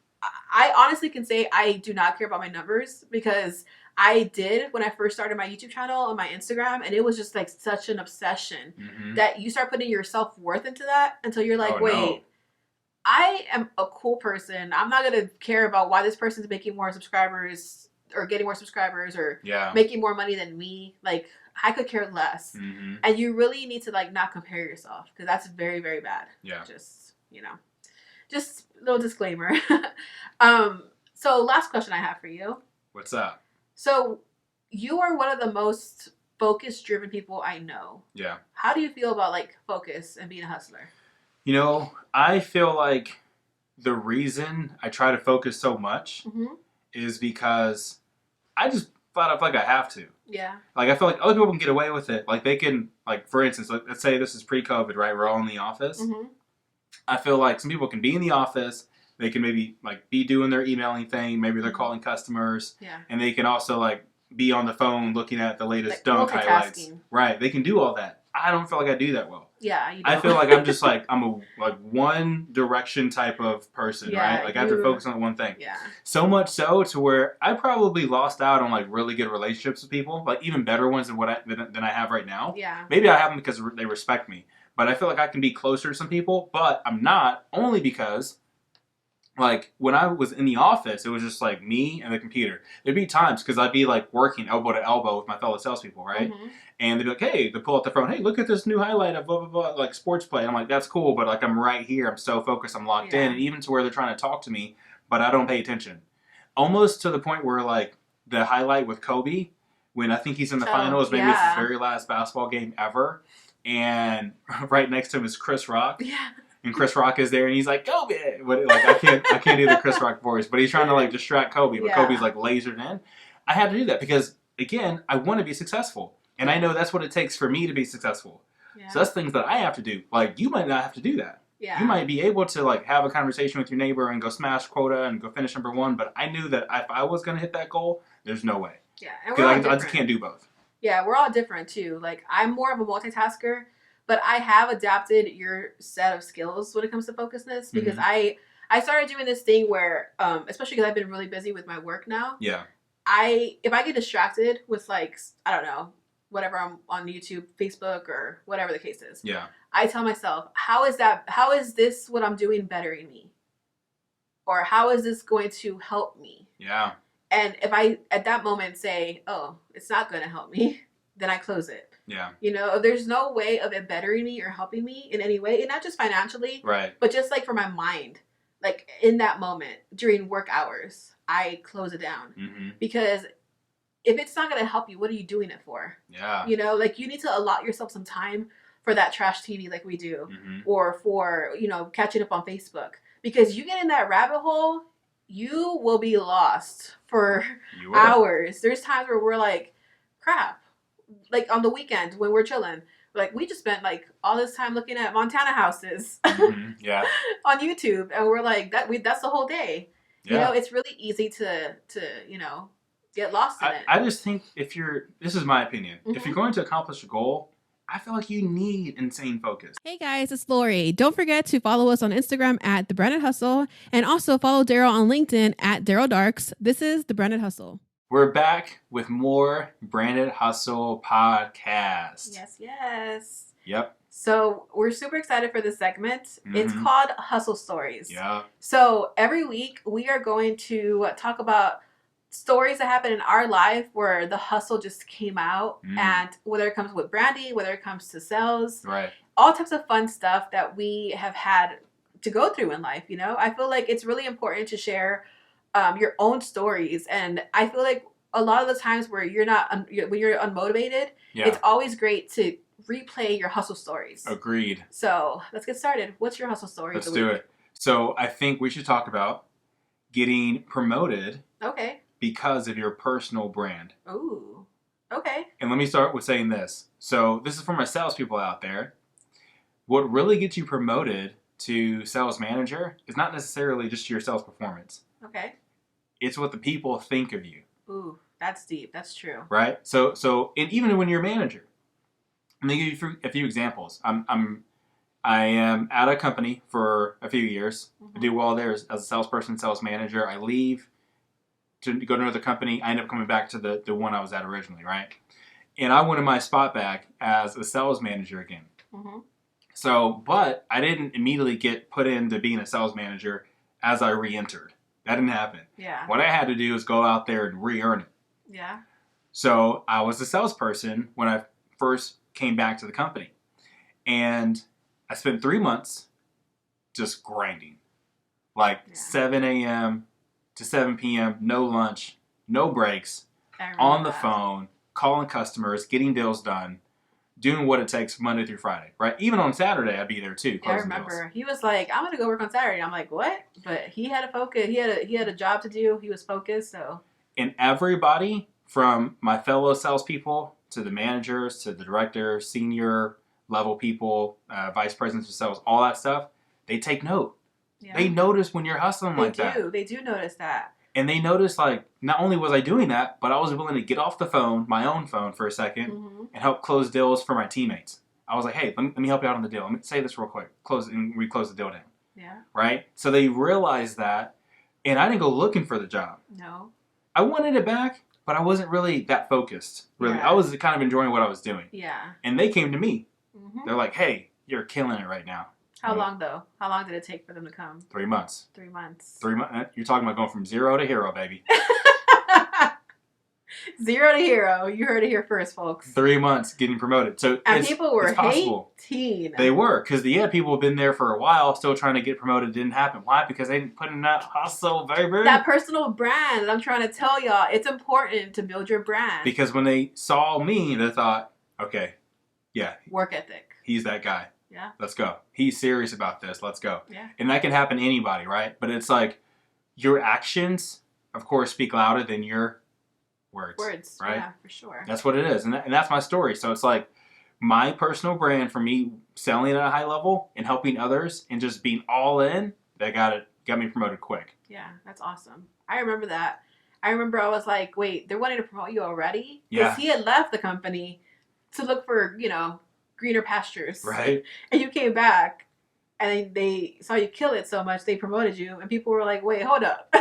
can say I do not care about my numbers because I did when I first started my YouTube channel on my Instagram, and it was just like such an obsession that you start putting your self-worth into that until you're like, wait, I am a cool person. I'm not going to care about why this person's making more subscribers or getting more subscribers or making more money than me. Like, I could care less. And you really need to like not compare yourself because that's very, very bad. Yeah. Just, just a little disclaimer. So last question I have for you. What's up? So you are one of the most focus-driven people I know. Yeah. How do you feel about like focus and being a hustler? I feel like the reason I try to focus so much is because I just flat out feel like I have to. Yeah. Like, I feel like other people can get away with it. Like, they can, like, for instance, let's say this is pre-COVID, right? We're all in the office. I feel like some people can be in the office. They can maybe, like, be doing their emailing thing. Maybe they're calling customers. Yeah. And they can also, like, be on the phone looking at the latest like dunk highlights. Right. They can do all that. I don't feel like I do that well. Yeah, you don't. I feel like I'm just like, I'm a like one direction type of person, right? Like I have to focus on one thing. Yeah. So much so to where I probably lost out on like really good relationships with people, like even better ones than than I have right now. Yeah. Maybe I have them because they respect me, but I feel like I can be closer to some people, but I'm not, only because like when I was in the office, it was just like me and the computer. There'd be times because I'd be like working elbow to elbow with my fellow salespeople, right? And they'd be like, hey, they pull out the phone, hey, look at this new highlight of blah, blah, blah, like sports play. I'm like, that's cool, but like I'm right here. I'm so focused. I'm locked in. And even to where they're trying to talk to me, but I don't pay attention. Almost to the point where like the highlight with Kobe, when I think he's in the finals, maybe it's his very last basketball game ever. And right next to him is Chris Rock. Yeah. And Chris Rock is there, and he's like, Kobe! But like, I can't do the Chris Rock voice, but he's trying to like distract Kobe, but Kobe's like lasered in. I had to do that because, again, I want to be successful. And I know that's what it takes for me to be successful. Yeah. So that's things that I have to do. Like, you might not have to do that. Yeah. You might be able to like have a conversation with your neighbor and go smash quota and go finish number 1, but I knew that if I was going to hit that goal, there's no way. Yeah, and because I just can't do both. Yeah, we're all different too. Like, I'm more of a multitasker. But I have adapted your set of skills when it comes to focusness because I started doing this thing where, especially because I've been really busy with my work now. Yeah. If I get distracted with like, I don't know, whatever I'm on YouTube, Facebook, or whatever the case is. Yeah. I tell myself, how is this what I'm doing bettering me? Or how is this going to help me? Yeah. And if I, at that moment, say, oh, it's not going to help me, then I close it. Yeah. If there's no way of it bettering me or helping me in any way, and not just financially, right, but just like for my mind, like in that moment during work hours, I close it down. Because if it's not going to help you, what are you doing it for? Yeah. Like you need to allot yourself some time for that trash TV like we do, or for, catching up on Facebook, because you get in that rabbit hole, you will be lost for hours. There's times where we're like, crap. Like on the weekend when we're chilling, like we just spent like all this time looking at Montana houses yeah. on YouTube, and we're like that's the whole day. Yeah. It's really easy to get lost in it. I just think this is my opinion, if you're going to accomplish a goal, I feel like you need insane focus. Hey guys, it's Lori. Don't forget to follow us on Instagram at The Branded Hustle, and also follow Darryl on LinkedIn at Darryl Darks. This is The Branded Hustle. We're back with more Branded Hustle podcast. Yes. Yep. So we're super excited for this segment. Mm-hmm. It's called Hustle Stories. Yeah. So every week we are going to talk about stories that happen in our life where the hustle just came out, and whether it comes with branding, whether it comes to sales, right, all types of fun stuff that we have had to go through in life. You know, I feel like it's really important to share your own stories, and I feel like a lot of the times where you're not when you're unmotivated, it's always great to replay your hustle stories. Agreed. So let's get started. What's your hustle story? Let's do it. So I think we should talk about getting promoted. Okay. Because of your personal brand. Ooh, okay. And let me start with saying this. So this is for my salespeople out there. What really gets you promoted to sales manager is not necessarily just your sales performance. Okay. It's what the people think of you. Ooh, that's deep. That's true. Right? So and even when you're a manager, let me give you a few examples. I am at a company for a few years. I do well there as a salesperson, sales manager. I leave to go to another company. I ended up coming back to the one I was at originally, right? And I wanted my spot back as a sales manager again. So, but I didn't immediately get put into being a sales manager as I re-entered. That didn't happen. Yeah. What I had to do is go out there and re-earn it. Yeah. So I was a salesperson when I first came back to the company. And I spent 3 months just grinding. Like 7 a.m. to 7 p.m., no lunch, no breaks, on the phone, calling customers, getting deals done, doing what it takes Monday through Friday, right? Even on Saturday, I'd be there too. Yeah, I remember. Deals. He was like, I'm going to go work on Saturday. I'm like, what? But he had a focus. He had a job to do. He was focused, so. And everybody from my fellow salespeople to the managers to the directors, senior level people, vice presidents of sales, all that stuff, they take note. Yeah. They notice when you're hustling like that. They do notice that. And they notice, like, not only was I doing that, but I was willing to get off the phone, my own phone for a second, and help close deals for my teammates. I was like, hey, let me help you out on the deal. Let me say this real quick. We close the deal down. Yeah. Right? So they realized that, and I didn't go looking for the job. No. I wanted it back, but I wasn't really that focused. Really. Yeah. I was kind of enjoying what I was doing. Yeah. And they came to me. They're like, hey, you're killing it right now. How long, though? How long did it take for them to come? 3 months. 3 months. 3 months. You're talking about going from zero to hero, baby. 0 to hero. You heard it here first, folks. 3 months getting promoted. And people were hating. They were, because people have been there for a while, still trying to get promoted. It didn't happen. Why? Because they didn't put in that hustle, baby. That personal brand. I'm trying to tell y'all, it's important to build your brand. Because when they saw me, they thought, okay, yeah. Work ethic. He's that guy. Yeah. Let's go. He's serious about this. Let's go. Yeah. And that can happen to anybody, right? But it's like your actions, of course, speak louder than your words. Right? Yeah, for sure. That's what it is. And that's my story. So it's like my personal brand for me selling at a high level and helping others and just being all in, that got me promoted quick. Yeah, that's awesome. I remember that. I remember I was like, wait, they're wanting to promote you already? Because he had left the company to look for, greener pastures. Right. And you came back and they saw you kill it so much, they promoted you. And people were like, wait, hold up.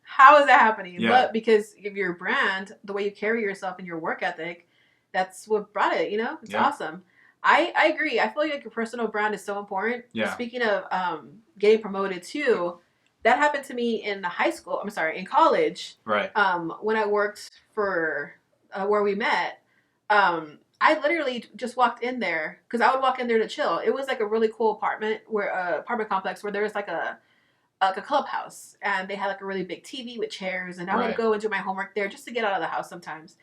How is that happening? Yeah. But because of your brand, the way you carry yourself and your work ethic, that's what brought it, It's awesome. I agree. I feel like your personal brand is so important. Yeah. Speaking of getting promoted too, that happened to me in in college. Right. When I worked for where we met, I literally just walked in there because I would walk in there to chill. It was like a really cool apartment complex where there was like a clubhouse, and they had like a really big TV with chairs, and I would go and do my homework there just to get out of the house sometimes.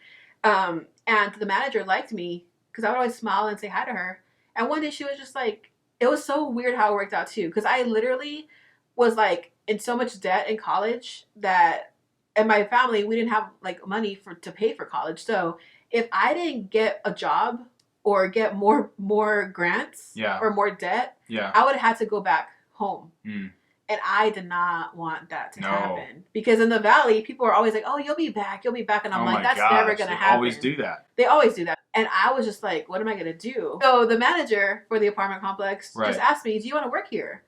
And the manager liked me because I would always smile and say hi to her. And one day she was just like, it was so weird how it worked out too, because I literally was like in so much debt in college that, and my family, we didn't have like money to pay for college. So if I didn't get a job or get more grants or more debt, I would have had to go back home. And I did not want that to happen. Because in the Valley, people are always like, oh, you'll be back. And I'm like, that's never going to happen. They always do that. They always do that. And I was just like, what am I going to do? So the manager for the apartment complex just asked me, do you want to work here?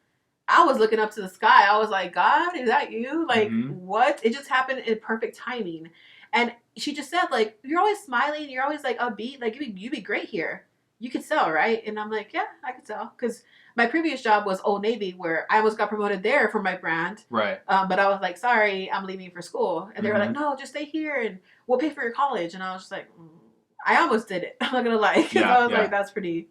I was looking up to the sky. I was like, God, is that you? Like, what? It just happened in perfect timing. And she just said, like, you're always smiling. You're always, like, upbeat. Like, you'd be great here. You could sell, right? And I'm like, yeah, I could sell. Because my previous job was Old Navy, where I almost got promoted there for my brand. Right. But I was like, sorry, I'm leaving for school. And they were like, no, just stay here and we'll pay for your college. And I was just like, I almost did it. I'm not going to lie. Because I was like, that's pretty,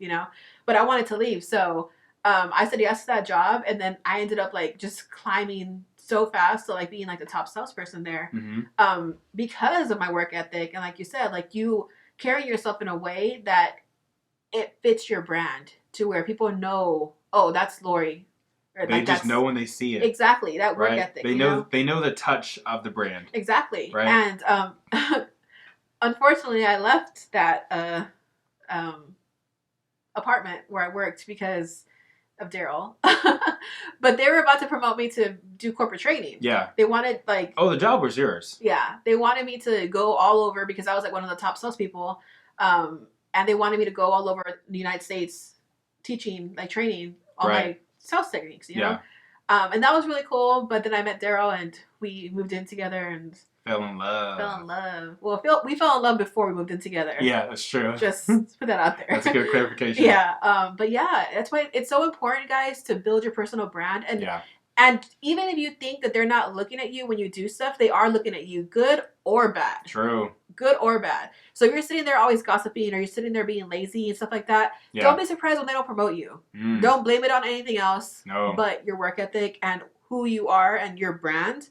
But I wanted to leave. So I said yes to that job. And then I ended up like just climbing so fast to like being like the top salesperson there because of my work ethic. And like you said, like you carry yourself in a way that it fits your brand to where people know, oh, that's Lori. Or they like just know when they see it. Exactly. That work ethic. They know the touch of the brand. Exactly. Right. And unfortunately I left that apartment where I worked because of Darryl. But they were about to promote me to do corporate training. Yeah. They wanted like... Oh, the job was yours. Yeah. They wanted me to go all over because I was like one of the top salespeople. And they wanted me to go all over the United States teaching, like training all my sales techniques, you know? And that was really cool. But then I met Darryl and we moved in together and... Fell in love. Well, we fell in love before we moved in together. Yeah, that's true. Just put that out there. That's a good clarification. Yeah. But yeah, that's why it's so important, guys, to build your personal brand. And even if you think that they're not looking at you when you do stuff, they are looking at you, good or bad. True. Good or bad. So if you're sitting there always gossiping or you're sitting there being lazy and stuff like that, don't be surprised when they don't promote you. Don't blame it on anything else but your work ethic and who you are and your brand.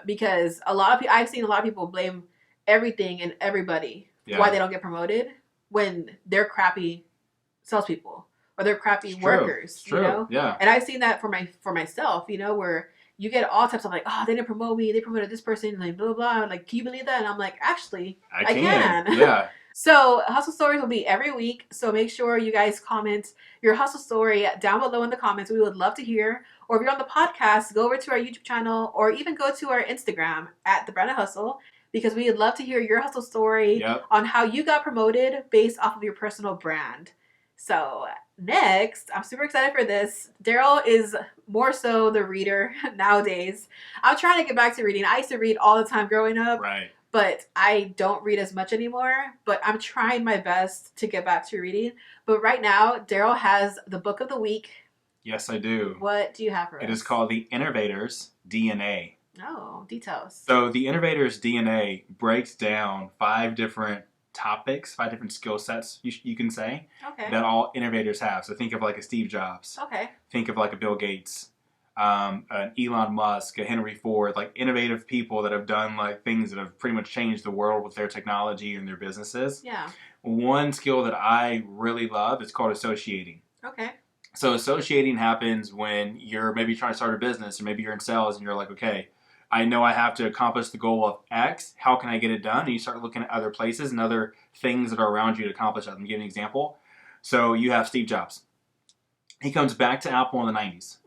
Because I've seen a lot of people blame everything and everybody why they don't get promoted when they're crappy salespeople. Or they're crappy workers, you know? Yeah. And I've seen that for myself, where you get all types of like, oh, they didn't promote me, they promoted this person, like blah, blah, blah. Like, can you believe that? And I'm like, actually, I can. Yeah. So hustle stories will be every week. So make sure you guys comment your hustle story down below in the comments. We would love to hear. Or if you're on the podcast, go over to our YouTube channel or even go to our Instagram at The Branded Hustle, because we would love to hear your hustle story on how you got promoted based off of your personal brand. So next, I'm super excited for this. Darryl is more so the reader nowadays. I'm trying to get back to reading. I used to read all the time growing up. Right. But I don't read as much anymore. But I'm trying my best to get back to reading. But right now, Darryl has the book of the week. Yes, I do. What do you have for us? It is called The Innovator's DNA. Oh, details. So The Innovator's DNA breaks down 5 different topics, 5 different skill sets, you can say, that all innovators have. So think of like a Steve Jobs. Think of like a Bill Gates, an Elon Musk, a Henry Ford, like innovative people that have done like things that have pretty much changed the world with their technology and their businesses. Yeah. One skill that I really love is called associating. Okay. So associating happens when you're maybe trying to start a business, or maybe you're in sales and you're like, okay, I know I have to accomplish the goal of X. How can I get it done? And you start looking at other places and other things that are around you to accomplish that. Let me give you an example. So you have Steve Jobs. He comes back to Apple in the 90s.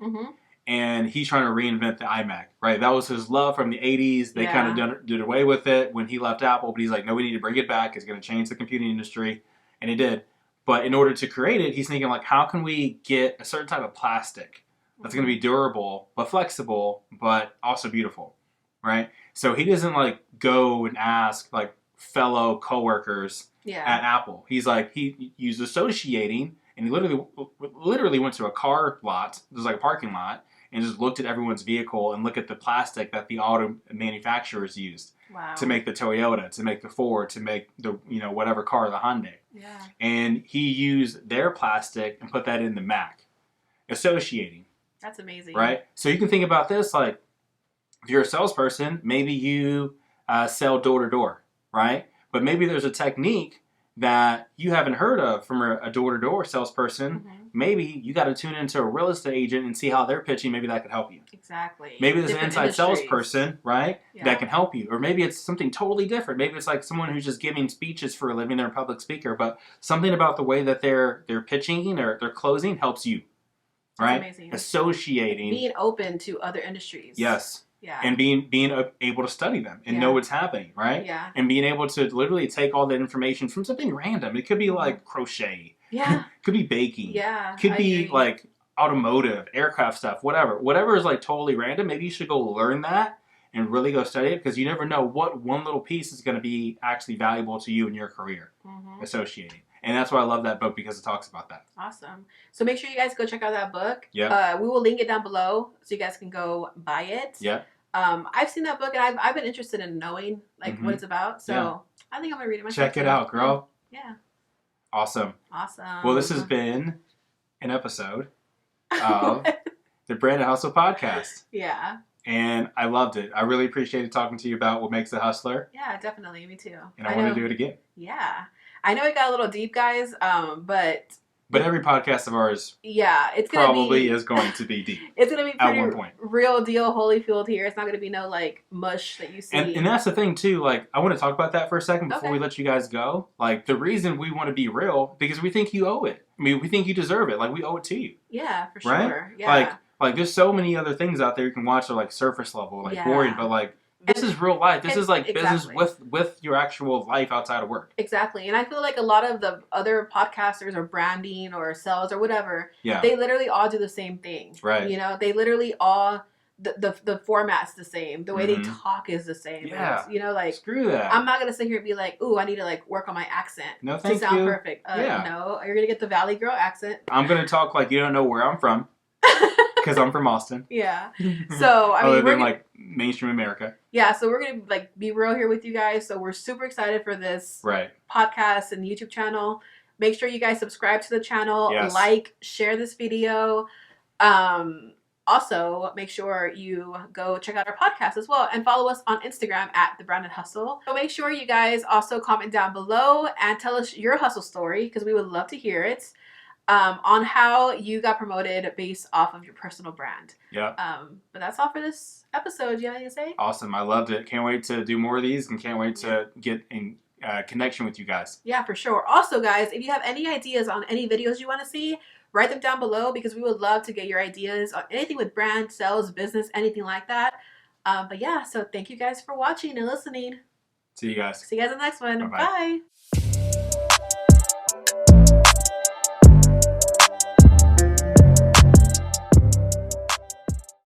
And he's trying to reinvent the iMac, right? That was his love from the 80s. They kind of did away with it when he left Apple. But he's like, no, we need to bring it back. It's going to change the computing industry. And he did. But in order to create it, he's thinking like, how can we get a certain type of plastic that's going to be durable, but flexible, but also beautiful, right? So he doesn't like go and ask like fellow coworkers at Apple. He's like, he used associating, and he literally went to a car lot. There's like a parking lot, and just looked at everyone's vehicle and looked at the plastic that the auto manufacturers used to make the Toyota, to make the Ford, to make the whatever car, the Hyundai. Yeah. And he used their plastic and put that in the Mac. Associating. That's amazing. Right? So you can think about this like, if you're a salesperson, maybe you sell door to door, right? But maybe there's a technique that you haven't heard of from a door-to-door salesperson. Maybe you got to tune into a real estate agent and see how they're pitching. Maybe that could help you. Exactly. Maybe there's an inside salesperson, right, that can help you. Or maybe it's something totally different. Maybe it's like someone who's just giving speeches for a living. They're a public speaker, but something about the way that they're pitching or they're closing helps you. right? That's amazing. Associating. Being open to other industries. Yes. Yeah. And being able to study them and know what's happening, right? Yeah. And being able to literally take all that information from something random. It could be like crochet. Yeah. Could be baking. Yeah. Could be like automotive, aircraft stuff, whatever. Whatever is like totally random, maybe you should go learn that and really go study it, because you never know what one little piece is going to be actually valuable to you in your career associating. And that's why I love that book, because it talks about that. Awesome. So make sure you guys go check out that book. Yeah. We will link it down below so you guys can go buy it. Yeah. I've seen that book, and I've been interested in knowing like what it's about. So I think I'm gonna read it myself. Check it out, girl. Yeah. Awesome. Awesome. Well, this has been an episode of the Branded Hustle podcast. Yeah. And I loved it. I really appreciated talking to you about what makes a hustler. Yeah, definitely. Me too. And I want to do it again. Yeah. I know it got a little deep, guys, But every podcast of ours it's gonna probably is going to be deep. It's going to be pretty at one point. Real deal Holyfield here. It's not going to be no, like, mush that you see. And that's the thing, too. Like, I want to talk about that for a second before we let you guys go. Like, the reason we want to be real, because we think you owe it. I mean, we think you deserve it. Like, we owe it to you. Yeah, for sure. Right? Yeah. Like, there's so many other things out there you can watch that are, like, surface level, like, boring. But, like, this is real life. This is like business with your actual life outside of work. Exactly. And I feel like a lot of the other podcasters or branding or sales or whatever, they literally all do the same thing. Right. You know, they literally all, the format's the same. The way they talk is the same. Yeah. You know, like, screw that. I'm not going to sit here and be like, ooh, I need to like work on my accent to sound perfect. No, you're going to get the Valley Girl accent. I'm going to talk like you don't know where I'm from. Because I'm from Austin. Yeah. So, I mean, we're like mainstream America. Yeah, so we're going to like be real here with you guys. So we're super excited for this podcast and YouTube channel. Make sure you guys subscribe to the channel, like, share this video. Also, make sure you go check out our podcast as well and follow us on Instagram at The Branded Hustle. So make sure you guys also comment down below and tell us your hustle story, because we would love to hear it. On how you got promoted based off of your personal brand. Yeah. But that's all for this episode. Do you have anything to say? Awesome. I loved it. Can't wait to do more of these, and can't wait to get in connection with you guys. Yeah, for sure. Also, guys, if you have any ideas on any videos you want to see, write them down below, because we would love to get your ideas on anything with brand, sales, business, anything like that. But yeah, so thank you guys for watching and listening. See you guys. See you guys in the next one. Bye. Bye.